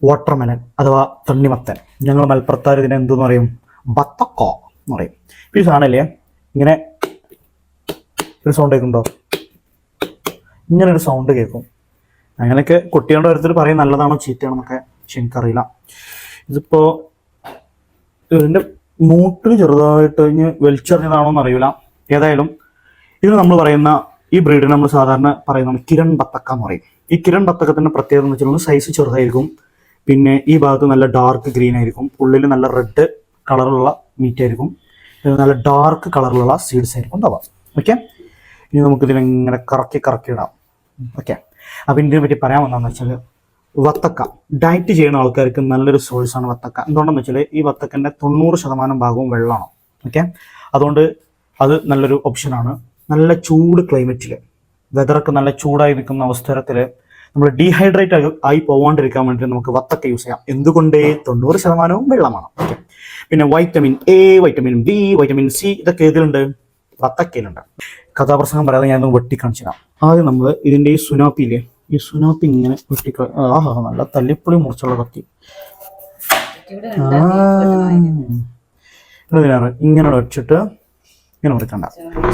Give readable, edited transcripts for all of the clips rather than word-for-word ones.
Watermelon അഥവാ തണ്ണിമത്തൻ. ഞങ്ങൾ മലപ്പുറത്താർ ഇതിനെ എന്തെന്ന് പറയും? ബത്തക്ക എന്ന് പറയും. ഈ സാധനമല്ലേ ഇങ്ങനെ ഒരു സൗണ്ട് കേൾക്കുന്നുണ്ടോ? ഇങ്ങനെ ഒരു സൗണ്ട് കേൾക്കും. അങ്ങനെയൊക്കെ കുട്ടികളുടെ ഓരോരുത്തർ പറയും നല്ലതാണോ ചീത്തയാണോ എന്നൊക്കെ, പക്ഷെ എനിക്കറിയില്ല. ഇതിപ്പോൾ ഇതിൻ്റെ മൂട്ടിൽ ചെറുതായിട്ട് ഇനി വലിച്ചെറിഞ്ഞതാണോ എന്നറിയില്ല. ഏതായാലും ഇത് നമ്മൾ പറയുന്ന ഈ ബ്രീഡിന് നമ്മൾ സാധാരണ പറയുന്നത് കിരൺ ബത്തക്ക എന്ന് പറയും. ഈ കിരൺ ബത്തക്കത്തിൻ്റെ പ്രത്യേകത എന്ന് വെച്ചിട്ടുണ്ടെങ്കിൽ സൈസ് ചെറുതായിരിക്കും, പിന്നെ ഈ ഭാഗത്ത് നല്ല ഡാർക്ക് ഗ്രീൻ ആയിരിക്കും, ഉള്ളിൽ നല്ല റെഡ് കളറുള്ള മീറ്റ് ആയിരിക്കും, നല്ല ഡാർക്ക് കളറിലുള്ള സീഡ്സ് ആയിരിക്കും ഉണ്ടാവാം. ഓക്കെ, ഇനി നമുക്കിതിനെങ്ങനെ കറക്കി ഇടാം. ഓക്കെ, അപ്പം ഇതിനെ പറ്റി പറയാൻ വന്നതെന്ന് വെച്ചാൽ വത്തക്ക ഡയറ്റ് ചെയ്യുന്ന ആൾക്കാർക്ക് നല്ലൊരു സോഴ്സാണ് വത്തക്ക. എന്തുകൊണ്ടെന്ന് വെച്ചാൽ ഈ വത്തക്കൻ്റെ 90% ഭാഗവും വെള്ളമാണ്. ഓക്കെ, അതുകൊണ്ട് അത് നല്ലൊരു ഓപ്ഷനാണ്. നല്ല ചൂട് ക്ലൈമറ്റിൽ, വെതറൊക്കെ നല്ല ചൂടായി നിൽക്കുന്ന അവസരത്തിൽ നമ്മൾ ഡീഹൈഡ്രേറ്റ് ആയി പോകാണ്ടിരിക്കാൻ വേണ്ടി നമുക്ക് വത്തക്ക യൂസ് ചെയ്യാം. എന്തുകൊണ്ട്? 90% വെള്ളമാണ്. ഓക്കെ, പിന്നെ vitamin A, vitamin B, vitamin C ഇതൊക്കെ ഇതിലുണ്ട്, വത്തക്കയിലുണ്ട്. കഥാപ്രസംഗം പറയാതെ ഞാനൊന്ന് വെട്ടിക്കാണിച്ചു തരാം. ആദ്യം നമ്മൾ ഇതിൻ്റെ ഈ സുനാപ്പിയില്ലേ, ഈ സുനാപ്പി ഇങ്ങനെ ആഹാ നല്ല തല്ലിപ്പൊളി മുറിച്ചുള്ള കത്തി ഇങ്ങനെ വെച്ചിട്ട് ഇങ്ങനെ മുറിക്കണ്ട,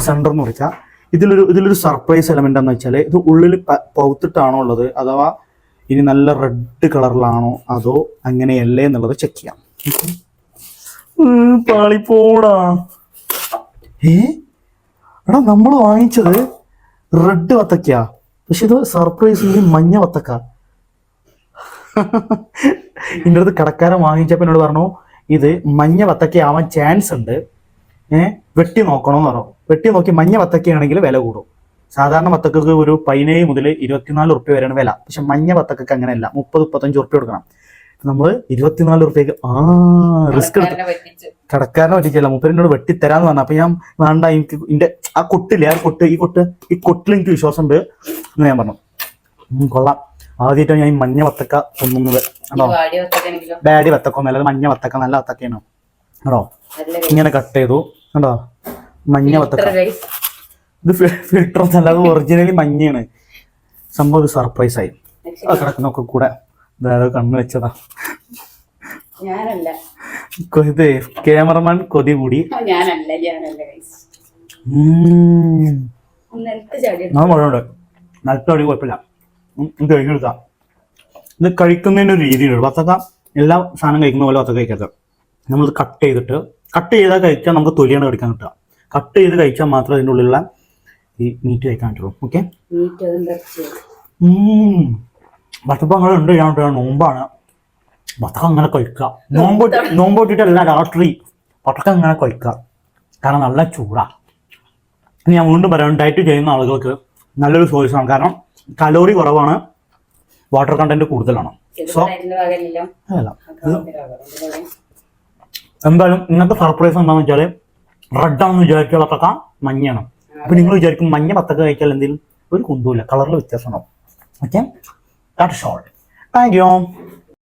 സെൻറ്ററിന്ന് മുറിച്ചാൽ ഇതിലൊരു സർപ്രൈസ് എലമെന്റ് എന്ന് വെച്ചാൽ ഇത് ഉള്ളിൽ പൗത്തിട്ടാണോ ഉള്ളത് അഥവാ ഇനി നല്ല റെഡ് കളറിലാണോ അതോ അങ്ങനെയല്ലേ എന്നുള്ളത് ചെക്ക് ചെയ്യാം. പാളിപ്പോടാ. എടാ നമ്മൾ വാങ്ങിച്ചത് റെഡ് വത്തക്കയാ, പക്ഷെ ഇത് സർപ്രൈസ് മഞ്ഞ വത്തക്ക. ഇതിൻ്റെ അടുത്ത് കടക്കാരൻ വാങ്ങിച്ചപ്പോൾ എന്നോട് പറഞ്ഞു ഇത് മഞ്ഞ വത്തക്ക ആവാൻ ചാൻസ് ഉണ്ട്, വെട്ടി നോക്കണമെന്ന് പറഞ്ഞു. വെട്ടി നോക്കി മഞ്ഞ വത്തക്കയാണെങ്കിൽ വില കൂടും. സാധാരണ വത്തക്കക്ക് ഒരു 17 മുതൽ 24 റുപ്യ വരെയാണ് വില, പക്ഷെ മഞ്ഞ വത്തക്കക്ക് അങ്ങനെയല്ല, 30-35 റുപ്യ കൊടുക്കണം. നമ്മൾ 24 റുപ്യക്ക് റിസ്ക് എടുത്ത് കടക്കാരനെ പറ്റിച്ചല്ല, മുപ്പതിനോട് വെട്ടിത്തരാന്ന് പറഞ്ഞു. അപ്പൊ ഞാൻ വേണ്ട, എനിക്ക് ഇതിന്റെ ആ കൊട്ടില്ലേ, ഈ കൊട്ടിൽ എനിക്ക് വിശ്വാസമുണ്ട് എന്ന് ഞാൻ പറഞ്ഞു. കൊള്ളാം, ആദ്യമായിട്ടാണ് ഞാൻ ഈ മഞ്ഞ വത്തക്ക തിന്നുന്നത്. കേട്ടോ, ബാഡി വത്തക്ക ഒന്നല്ല, മഞ്ഞ വത്തക്ക നല്ല വത്തക്കയാണ് കേട്ടോ. ഇങ്ങനെ കട്ട് ചെയ്തു കണ്ടോ, മഞ്ഞ വത്തക്ക. ഇത് ഫിൽട്ടർ അല്ലാതെ ഒറിജിനലി മഞ്ഞയാണ് സംഭവം. ഒരു സർപ്രൈസ് ആയി കിടക്കുന്നൊക്കെ കൂടെ വേറെ കണ്ണ് വെച്ചതാ. ഇത് ക്യാമറമാൻ കൊതി കൂടി. നട്ടടി കുഴപ്പമില്ല, കഴിഞ്ഞെടുക്കാം. ഇത് കഴിക്കുന്നതിൻ്റെ ഒരു രീതിയുണ്ട്. വത്തക്ക എല്ലാ സാധനം കഴിക്കുന്ന പോലെ വത്തക്ക കഴിക്കാത്ത. നമ്മളിത് കട്ട് ചെയ്താൽ കഴിച്ചാൽ നമുക്ക് തൊലിയാണ് കഴിക്കാൻ കിട്ടുക. കട്ട് ചെയ്ത് കഴിച്ചാൽ മാത്രമേ അതിൻ്റെ ഉള്ളിലുള്ള ഈ മീറ്റ് കഴിക്കാൻ പറ്റുള്ളൂ. ഓക്കെ, വത്തക്ക അങ്ങനെ ഉണ്ട്. ഞാൻ നോമ്പാണ്, വത്തക്ക അങ്ങനെ കഴിക്കുക. നോമ്പോട്ടിട്ടല്ല, രാത്രി വത്തക്ക അങ്ങനെ കഴിക്കുക, കാരണം നല്ല ചൂടാണ്. ഇനി ഞാൻ വീണ്ടും പറയാം, ഡയറ്റ് ചെയ്യുന്ന ആളുകൾക്ക് നല്ലൊരു സോഴ്സാണ്, കാരണം കലോറി കുറവാണ്, വാട്ടർ കണ്ടന്റ് കൂടുതലാണ്. സോ അല്ല, എന്തായാലും ഇന്നത്തെ സർപ്രൈസ് എന്താണെന്ന് വെച്ചാൽ റെഡാണെന്ന് വിചാരിച്ചുള്ള വത്തക്ക മഞ്ഞയാണ്. അപ്പൊ നിങ്ങൾ വിചാരിക്കും മഞ്ഞ വത്തക്ക കഴിച്ചാൽ എന്തെങ്കിലും ഒരു കുന്തൂല്ല, കളറിൽ വ്യത്യാസം ഉണ്ടാവും. Okay, that's all. Thank you.